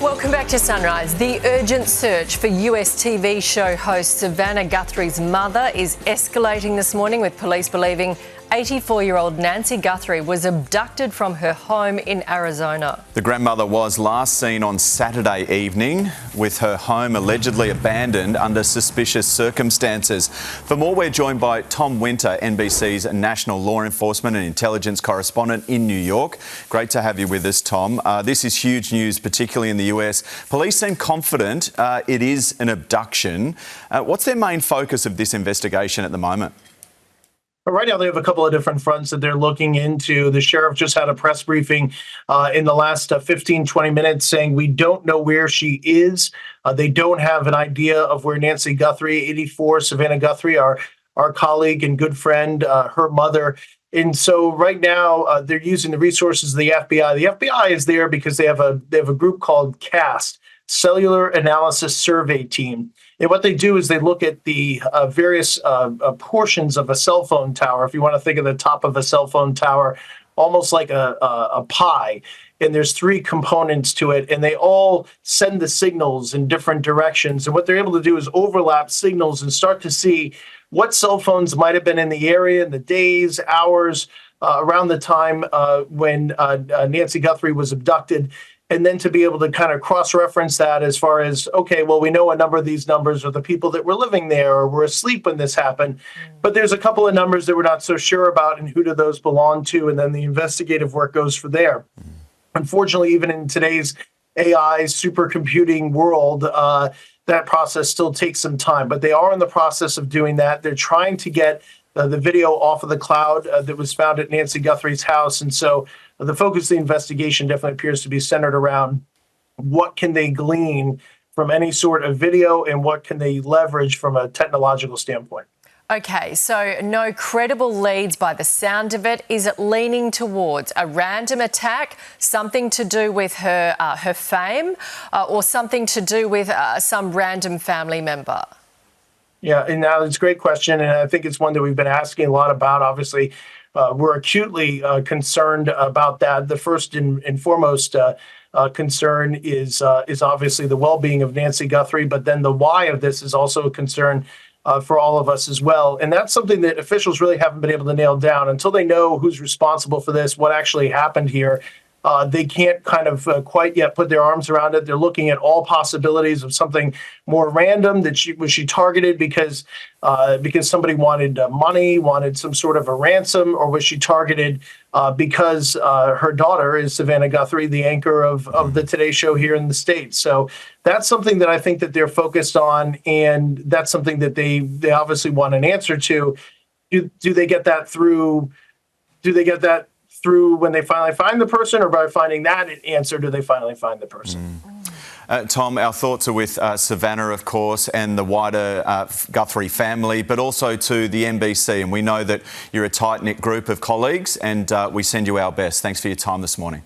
Welcome back to Sunrise. The urgent search for US TV show host Savannah Guthrie's mother is escalating this morning, with police believing 84-year-old Nancy Guthrie was abducted from her home in Arizona. The grandmother was last seen on Saturday evening with her home allegedly abandoned under suspicious circumstances. For more, we're joined by Tom Winter, NBC's national law enforcement and intelligence correspondent in New York. Great to have you with us, Tom. This is huge news, particularly in the US. Police seem confident it is an abduction. What's their main focus of this investigation at the moment? Right now, they have a couple of different fronts that they're looking into. The sheriff just had a press briefing in the last 15, 20 minutes saying we don't know where she is. They don't have an idea of where Nancy Guthrie, 84, Savannah Guthrie, our colleague and good friend, her mother. And so right now, they're using the resources of the FBI. The FBI is there because they have a group called CAST, Cellular Analysis Survey Team. And what they do is they look at the various portions of a cell phone tower. If you want to think of the top of a cell phone tower, almost like a pie. And there's three components to it, and they all send the signals in different directions. And what they're able to do is overlap signals and start to see what cell phones might have been in the area in the days, hours, around the time when Nancy Guthrie was abducted. And then to be able to kind of cross-reference that as far as, okay, well, we know a number of these numbers are the people that were living there or were asleep when this happened. But there's a couple of numbers that we're not so sure about, and who do those belong to? And then the investigative work goes from there. Unfortunately, even in today's AI supercomputing world, that process still takes some time. But they are in the process of doing that. They're trying to get the video off of the cloud that was found at Nancy Guthrie's house. And so the focus of the investigation definitely appears to be centered around what can they glean from any sort of video and what can they leverage from a technological standpoint. Okay, so no credible leads by the sound of it. Is it leaning towards a random attack, something to do with her fame, or something to do with some random family member? Yeah, and now it's a great question, and I think it's one that we've been asking a lot about. Obviously, we're acutely concerned about that. The first and foremost concern is obviously the well-being of Nancy Guthrie, but then the why of this is also a concern for all of us as well. And that's something that officials really haven't been able to nail down. Until they know who's responsible for this, what actually happened here, they can't kind of quite yet put their arms around it. They're looking at all possibilities of something more random. That was she targeted because somebody wanted money, wanted some sort of a ransom, or was she targeted because her daughter is Savannah Guthrie, the anchor of the Today Show here in the States. So that's something that I think that they're focused on, and that's something that they obviously want an answer to. Do they get that through? Do they get that through when they finally find the person, or by finding that answer, do they finally find the person? Tom, our thoughts are with Savannah, of course, and the wider Guthrie family, but also to the NBC. And we know that you're a tight-knit group of colleagues, and we send you our best. Thanks for your time this morning.